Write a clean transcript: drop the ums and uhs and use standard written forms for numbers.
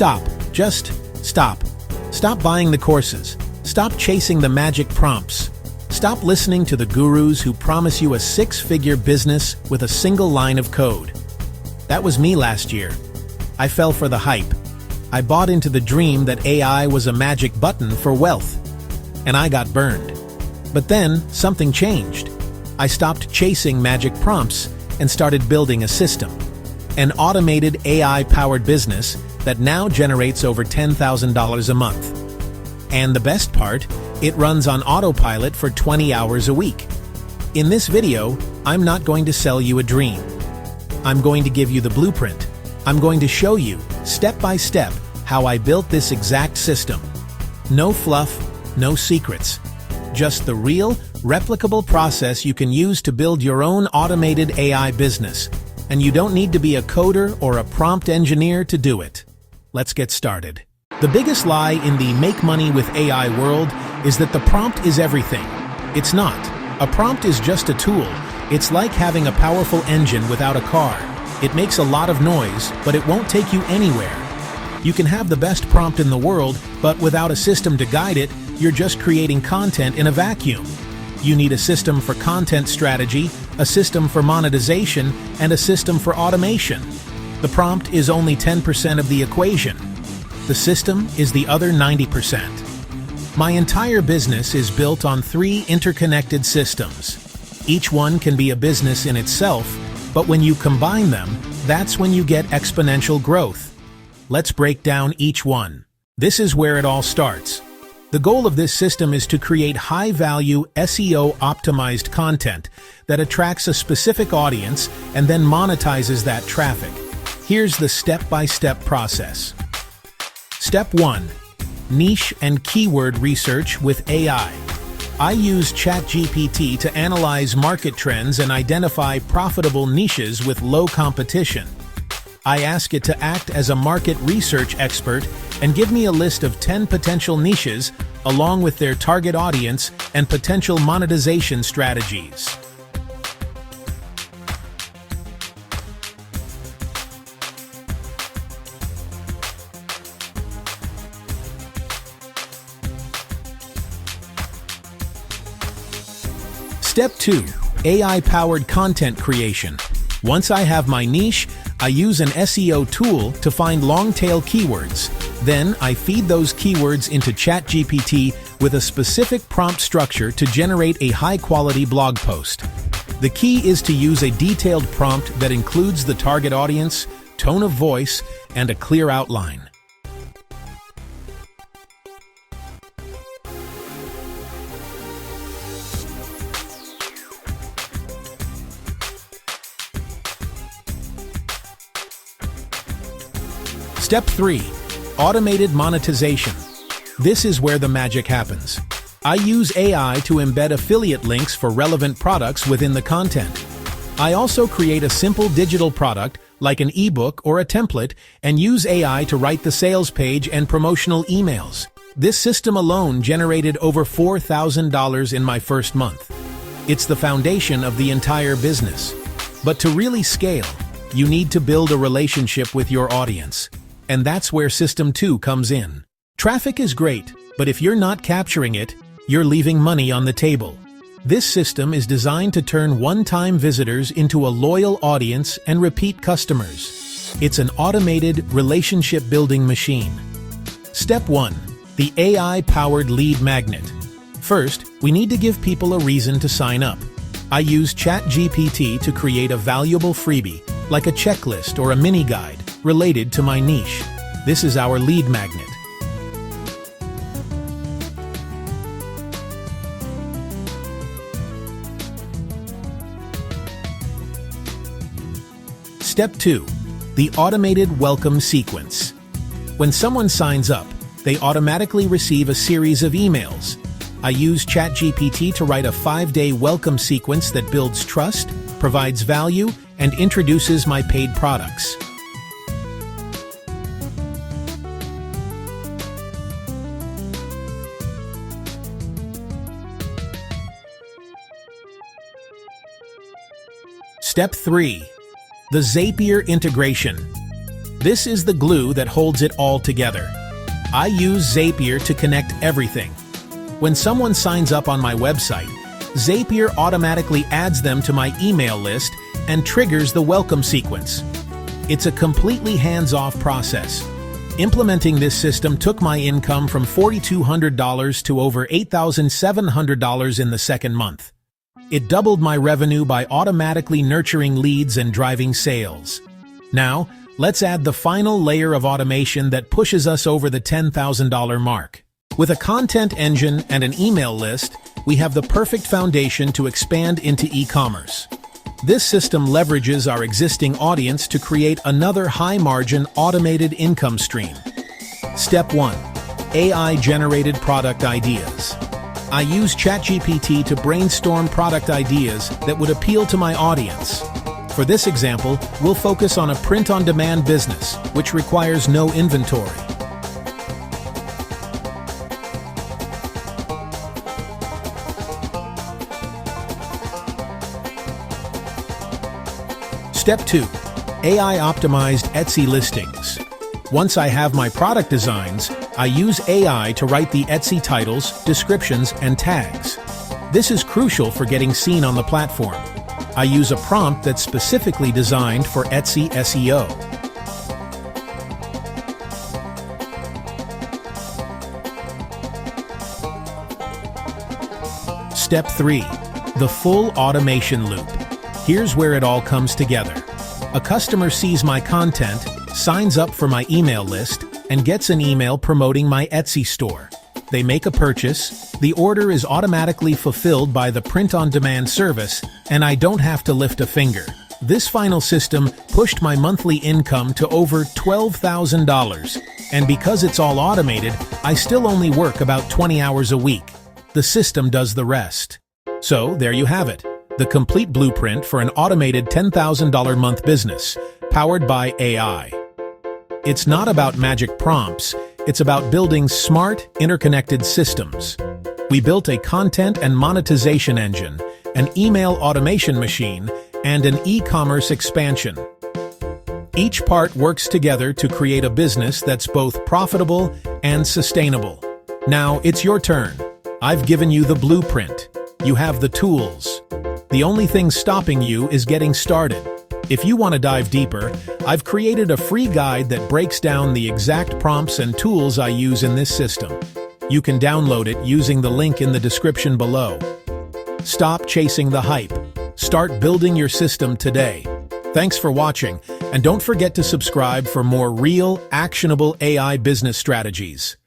Stop. Just stop. Stop buying the courses. Stop chasing the magic prompts. Stop listening to the gurus who promise you a six-figure business with a single line of code. That was me last year. I fell for the hype. I bought into the dream that AI was a magic button for wealth, and I got burned. But then, something changed. I stopped chasing magic prompts and started building a system. An automated AI-powered business that now generates over $10,000 a month. And the best part, it runs on autopilot for 20 hours a week. In this video, I'm not going to sell you a dream. I'm going to give you the blueprint. I'm going to show you, step by step, how I built this exact system. No fluff, no secrets. Just the real, replicable process you can use to build your own automated AI business. And you don't need to be a coder or a prompt engineer to do it. Let's get started. The biggest lie in the make money with AI world is that the prompt is everything. It's not. A prompt is just a tool. It's like having a powerful engine without a car. It makes a lot of noise, but it won't take you anywhere. You can have the best prompt in the world, but without a system to guide it, you're just creating content in a vacuum. You need a system for content strategy, a system for monetization, and a system for automation. The prompt is only 10% of the equation. The system is the other 90%. My entire business is built on 3 interconnected systems. Each one can be a business in itself, but when you combine them, that's when you get exponential growth. Let's break down each one. This is where it all starts. The goal of this system is to create high-value, SEO-optimized content that attracts a specific audience and then monetizes that traffic. Here's the step-by-step process. Step 1. Niche and keyword research with AI. I use ChatGPT to analyze market trends and identify profitable niches with low competition. I ask it to act as a market research expert and give me a list of 10 potential niches along with their target audience and potential monetization strategies. Step 2. AI-powered content creation. Once I have my niche, I use an SEO tool to find long-tail keywords. Then I feed those keywords into ChatGPT with a specific prompt structure to generate a high-quality blog post. The key is to use a detailed prompt that includes the target audience, tone of voice, and a clear outline. Step 3. Automated monetization. This is where the magic happens. I use AI to embed affiliate links for relevant products within the content. I also create a simple digital product, like an ebook or a template, and use AI to write the sales page and promotional emails. This system alone generated over $4,000 in my first month. It's the foundation of the entire business. But to really scale, you need to build a relationship with your audience. And that's where System 2 comes in. Traffic is great, but if you're not capturing it, you're leaving money on the table. This system is designed to turn one-time visitors into a loyal audience and repeat customers. It's an automated relationship-building machine. Step 1. The AI-powered lead magnet. First, we need to give people a reason to sign up. I use ChatGPT to create a valuable freebie, like a checklist or a mini-guide, related to my niche. This is our lead magnet. Step 2. The automated welcome sequence. When someone signs up, they automatically receive a series of emails. I use ChatGPT to write a 5-day welcome sequence that builds trust, provides value, and introduces my paid products. Step 3. The Zapier integration. This is the glue that holds it all together. I use Zapier to connect everything. When someone signs up on my website, Zapier automatically adds them to my email list and triggers the welcome sequence. It's a completely hands-off process. Implementing this system took my income from $4,200 to over $8,700 in the second month. It doubled my revenue by automatically nurturing leads and driving sales. Now, let's add the final layer of automation that pushes us over the $10,000 mark. With a content engine and an email list, we have the perfect foundation to expand into e-commerce. This system leverages our existing audience to create another high-margin automated income stream. Step 1. AI-generated product ideas. I use ChatGPT to brainstorm product ideas that would appeal to my audience. For this example, we'll focus on a print-on-demand business, which requires no inventory. Step 2. AI-optimized Etsy listings. Once I have my product designs, I use AI to write the Etsy titles, descriptions, and tags. This is crucial for getting seen on the platform. I use a prompt that's specifically designed for Etsy SEO. Step 3. The full automation loop. Here's where it all comes together. A customer sees my content, signs up for my email list, and gets an email promoting my Etsy store. They make a purchase, the order is automatically fulfilled by the print-on-demand service, and I don't have to lift a finger. This final system pushed my monthly income to over $12,000, and because it's all automated, I still only work about 20 hours a week. The system does the rest. So, there you have it. The complete blueprint for an automated $10,000 month business, powered by AI. It's not about magic prompts, it's about building smart, interconnected systems. We built a content and monetization engine, an email automation machine, and an e-commerce expansion. Each part works together to create a business that's both profitable and sustainable. Now it's your turn. I've given you the blueprint. You have the tools. The only thing stopping you is getting started. If you want to dive deeper, I've created a free guide that breaks down the exact prompts and tools I use in this system. You can download it using the link in the description below. Stop chasing the hype. Start building your system today. Thanks for watching, and don't forget to subscribe for more real, actionable AI business strategies.